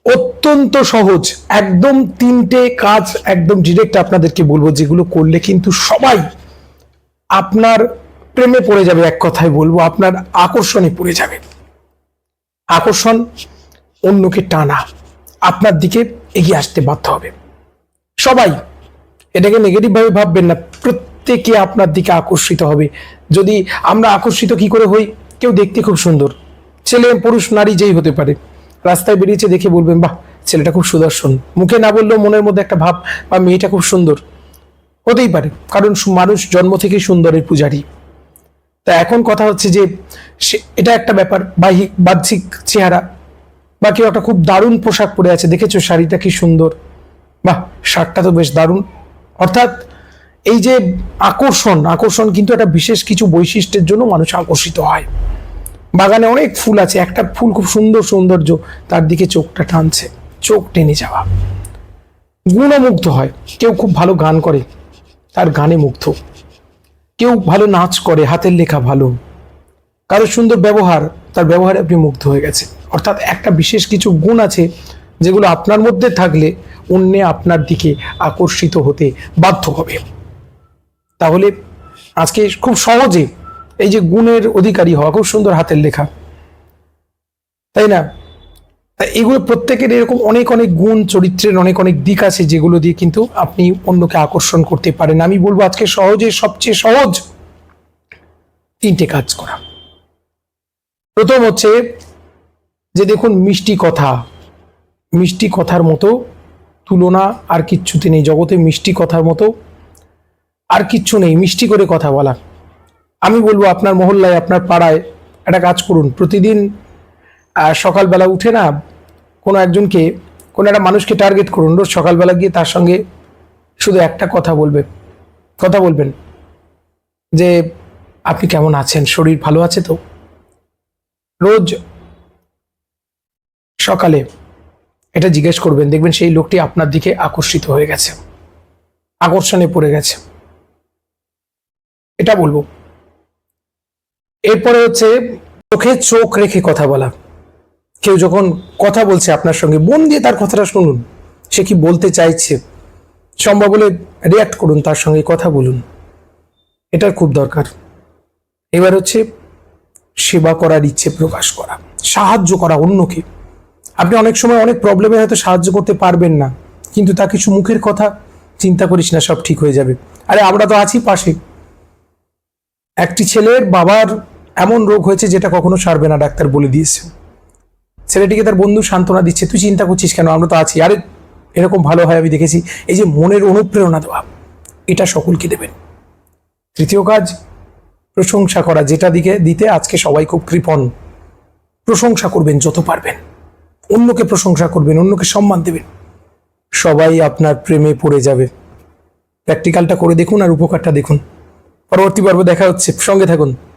অত্যন্ত সহজ, একদম 3টে কাজ একদম ডিরেক্ট আপনাদেরকে বলবো, যেগুলো করলে কিন্তু সবাই আপনার প্রেমে পড়ে যাবে। এক কথায় বলবো, আপনার আকর্ষণে পড়ে যাবে। আকর্ষণ, অন্যকে টানা, আপনার দিকে এগিয়ে আসতে বাধ্য হবে সবাই। এটাকে নেগেটিভ ভাবে ভাববেন না, প্রত্যেকে আপনার দিকে আকর্ষিত হবে। যদি আমরা আকর্ষিত কি করে হই? কেউ দেখতে খুব সুন্দর, ছেলে পুরুষ নারী যেই হতে পারে, রাস্তায় বেরিয়েছে দেখে বলবেন বাহ ছেলেটা খুব সুদর্শন, মুখে না বললেও মনের মধ্যে একটা ভাব, বা মেয়েটা খুব সুন্দর। হতেই পারে, কারণ মানুষ জন্ম থেকেই সুন্দরের পূজারী। তা এখন কথা হচ্ছে যে এটা একটা ব্যাপার, বাহ্যিক চেহারা, বা কেউ একটা খুব দারুণ পোশাক পরে আছে, দেখেছো শাড়িটা কি সুন্দর, বাহ শার্টটা তো বেশ দারুণ। অর্থাৎ এই যে আকর্ষণ কিন্তু একটা বিশেষ কিছু বৈশিষ্ট্যের জন্য মানুষ আকর্ষিত হয়। বাগানে অনেক ফুল আছে, একটা ফুল খুব সৌন্দর্য, তার দিকে চোখটা টানছে, চোখ টেনে যাওয়া। গুণমুগ্ধ হয়, কেউ খুব ভালো গান করে, তার গানে মুগ্ধ। কেউ ভালো নাচ করে, হাতের লেখা ভালো, কারো সুন্দর ব্যবহার, তার ব্যবহারে আপনি মুগ্ধ হয়ে গেছে। অর্থাৎ একটা বিশেষ কিছু গুণ আছে যেগুলো আপনার মধ্যে থাকলে অন্য আপনার দিকে আকর্ষিত হতে বাধ্য হবে। তাহলে আজকে খুব সহজে এই যে গুণের অধিকারী হওয়া, খুব সুন্দর হাতের লেখা, তাই না? এগুলো প্রত্যেকের এরকম অনেক গুণ, চরিত্রের অনেক দিক আছে যেগুলো দিয়ে কিন্তু আপনি অন্যকে আকর্ষণ করতে পারেন। আমি বলবো আজকে সবচেয়ে সহজ 3টে কাজ করা। প্রথম হচ্ছে যে দেখুন, মিষ্টি কথার মতো তুলনা আর কিচ্ছুতে নেই জগতে। মিষ্টি কথার মতো আর কিচ্ছু নেই, মিষ্টি করে কথা বলা। আমি বলবো আপনার মহল্লায়, আপনার পাড়ায় একটা কাজ করুন। প্রতিদিন সকালবেলা উঠে না, কোনো একটা মানুষকে টার্গেট করুন। রোজ সকালবেলা গিয়ে তার সঙ্গে শুধু একটা কথা বলবেন যে আপনি কেমন আছেন, শরীর ভালো আছে তো। রোজ সকালে এটা জিজ্ঞেস করবেন, দেখবেন সেই লোকটি আপনার দিকে আকর্ষিত হয়ে গেছে, আকর্ষণে পড়ে গেছে। এটা বলবো। এরপরে হচ্ছে চোখে চোখ রেখে কথা বলা। কেউ যখন কথা বলছে আপনার সঙ্গে, মন দিয়ে তার কথাটা শুনুন, সে কি বলতে চাইছে, সম্ভব হলে রিয়াক্ট করুন, তার সঙ্গে কথা বলুন, এটার খুব দরকার। এবার হচ্ছে সেবা করার ইচ্ছে প্রকাশ করা, সাহায্য করা অন্যকে। আপনি অনেক সময় অনেক প্রবলেমে হয়তো সাহায্য করতে পারবেন না, কিন্তু তা কিছু মুখের কথা, চিন্তা করিস না, সব ঠিক হয়ে যাবে, আরে আমরা তো আছি পাশে। একটি ছেলের বাবার এমন রোগ হয়েছে যেটা কখনো সারবে না, ডাক্তার বলে দিয়েছে। ছেলেটিকে তার বন্ধু সান্ত্বনা দিচ্ছে, তুই চিন্তা করছিস কেন, আমরা তো আছি, আরে এরকম ভালো হয় আমি দেখেছি। এই যে মনের অনুপ্রেরণা দেওয়া, এটা সকলকে দেবেন। তৃতীয় কাজ, প্রশংসা করা, যেটা দিতে আজকে সবাই খুব কৃপণ। প্রশংসা করবেন যত পারবেন, অন্যকে প্রশংসা করবেন, অন্যকে সম্মান দেবেন, সবাই আপনার প্রেমে পড়ে যাবে। প্র্যাকটিক্যালটা করে দেখুন আর উপকারটা দেখুন। পরবর্তী পর্ব দেখা হচ্ছে, সঙ্গে থাকুন।